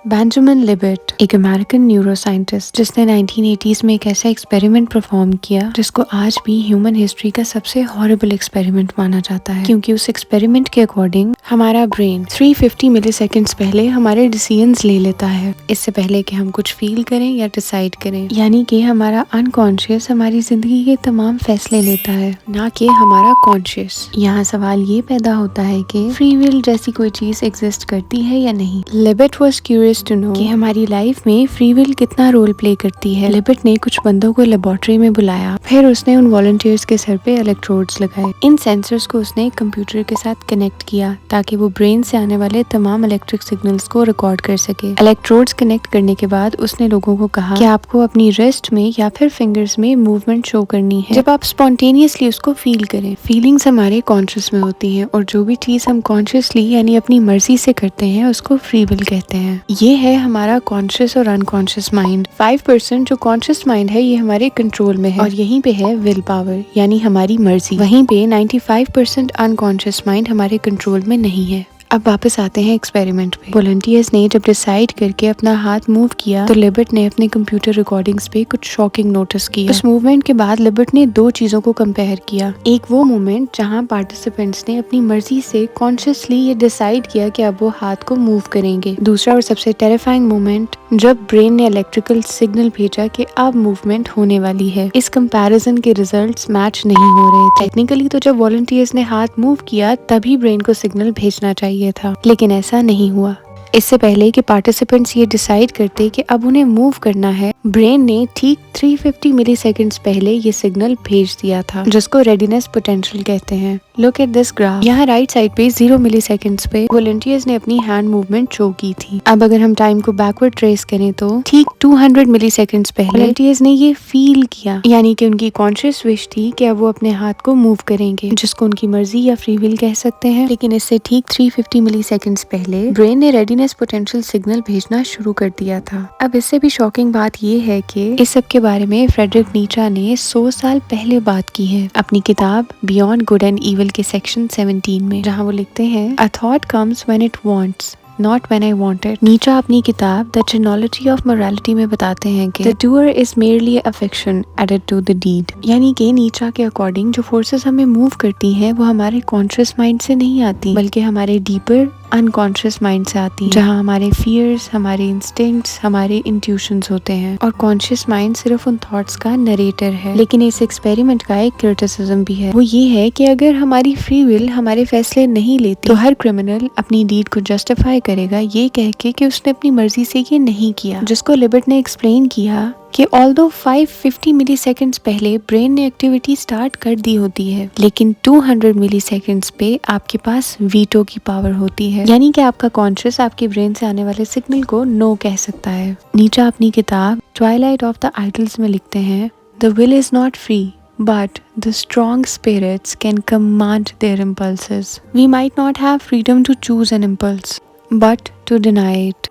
Benjamin लिबर्ट एक American neuroscientist जिसने 1980s में एक ऐसा एक्सपेरिमेंट परफॉर्म किया जिसको आज भी ह्यूमन हिस्ट्री का सबसे हॉरिबल एक्सपेरिमेंट माना जाता है, क्योंकि उस एक्सपेरिमेंट के अकॉर्डिंग हमारा ब्रेन 350 मिलीसेकंड्स पहले हमारे डिसीजंस ले लेता है, इससे पहले कि हम कुछ फील करें या डिसाइड करें। यानी कि हमारा अनकॉन्शियस हमारी जिंदगी के तमाम फैसले लेता है, ना कि हमारा कॉन्शियस। यहाँ सवाल ये पैदा होता है कि फ्री विल जैसी कोई चीज एग्जिस्ट करती है या नहीं। लिबर्ट वाज क्यूरियस टू नो कि हमारी लाइफ में फ्री विल कितना रोल प्ले करती है। लिबर्ट ने कुछ बंदों को लेबोरेटरी में बुलाया, फिर उसने उन वॉलंटियर्स के सर पे इलेक्ट्रोड्स लगाए। इन सेंसर्स को उसने एक कंप्यूटर के साथ कनेक्ट किया ताकि वो ब्रेन से आने वाले तमाम इलेक्ट्रिक सिग्नल्स को रिकॉर्ड कर सके। इलेक्ट्रोड्स कनेक्ट करने के बाद उसने लोगों को कहा कि आपको अपनी रिस्ट में या फिर फिंगर्स में मूवमेंट शो करनी है जब आप स्पॉन्टेनियसली उसको फील करें। फीलिंग्स हमारे कॉन्शियस में होती हैं और जो भी चीज हम कॉन्शियसली यानी अपनी मर्जी से करते हैं उसको फ्री विल कहते हैं। ये है हमारा कॉन्शियस और अनकॉन्शियस माइंड। 5% जो कॉन्शियस माइंड है ये हमारे कंट्रोल में है और यहीं पे है विल पावर यानी हमारी मर्जी। वहीं पे 95% अनकॉन्शियस माइंड हमारे कंट्रोल में नहीं है। अब वापस आते हैं एक्सपेरिमेंट पे। वॉलंटियर्स ने जब डिसाइड करके अपना हाथ मूव किया तो लिबर्ट ने अपने कंप्यूटर रिकॉर्डिंग्स पे कुछ शॉकिंग नोटिस किया। उस मूवमेंट के बाद लिबर्ट ने दो चीजों को कंपेयर किया। एक वो मोमेंट जहां पार्टिसिपेंट्स ने अपनी मर्जी से कॉन्शियसली ये डिसाइड किया कि अब वो हाथ को मूव करेंगे। दूसरा और सबसे टेरिफाइंग मोमेंट जब ब्रेन ने इलेक्ट्रिकल सिग्नल भेजा कि अब मूवमेंट होने वाली है। इस कंपैरिजन के रिजल्ट्स मैच नहीं हो रहे थे। टेक्निकली तो जब वॉलंटियर्स ने हाथ मूव किया तभी ब्रेन को सिग्नल भेजना चाहिए था, लेकिन ऐसा नहीं हुआ। इससे पहले कि पार्टिसिपेंट्स ये डिसाइड करते कि अब उन्हें मूव करना है, ब्रेन ने ठीक 350 मिलीसेकंड्स पहले ये सिग्नल भेज दिया था, जिसको रेडीनेस पोटेंशियल कहते हैं। Look at this graph. यहाँ राइट साइड पे 0 मिलीसेकंड्स पे वॉलंटियर्स ने अपनी हैंड मूवमेंट शो की थी। अब अगर हम टाइम को बैकवर्ड ट्रेस करें तो ठीक 200 मिलीसेकंड्स पहले वॉलंटियर्स ने ये फील किया, यानी कि उनकी कॉन्शियस विश थी कि अब वो अपने हाथ को मूव करेंगे, जिसको उनकी मर्जी या फ्री विल कह सकते हैं। लेकिन इससे ठीक 350 मिलीसेकंड्स पहले ब्रेन ने रेडीनेस पोटेंशियल सिग्नल भेजना शुरू कर दिया था। अब इससे भी शॉकिंग बात ये है कि इस सब के बारे में फ्रेडरिक नीचा ने 100 साल पहले बात की है अपनी किताब बियॉन्ड गुड एंड इविल के सेक्शन 17 में, जहाँ वो लिखते हैं a thought comes when it wants not when I want it. नीचा अपनी किताब द ट्रिनोलॉजी ऑफ मोरालिटी में बताते हैं कि the doer is merely a fiction added to the deed. यानी कि नीचा के अकॉर्डिंग जो फोर्सेस हमें मूव करती हैं वो हमारे कॉन्शियस माइंड से नहीं आती, बल्कि हमारे डीपर अनकॉन्शियस माइंड से आती हैं, जहाँ हमारे फियर्स, हमारे इंस्टिंक्ट्स, हमारे इंट्यूशंस होते हैं और कॉन्शियस माइंड सिर्फ उन थॉट्स का नरेटर है। लेकिन इस एक्सपेरिमेंट का एक क्रिटिसिज्म भी है, वो ये है कि अगर हमारी फ्री विल हमारे फैसले नहीं लेती तो हर क्रिमिनल अपनी डीड को जस्टिफाई करेगा ये कह के कि उसने अपनी मर्जी से ये नहीं किया, जिसको लिबर्ट ने एक्सप्लेन किया कि ऑल्दो 550 मिलीसेकंड्स पहले ब्रेन ने एक्टिविटी स्टार्ट कर दी होती है, लेकिन 200 मिलीसेकंड्स पे आपके पास वीटो की पावर होती है, यानी कि आपका कॉन्शियस आपके ब्रेन से आने वाले सिग्नल को नो कह सकता है। नीचा अपनी किताब ट्वाइलाइट ऑफ द आइडल्स में लिखते हैं the will is not free but the strong spirits can command their impulses. We might not have freedom to choose an impulse, but to deny it.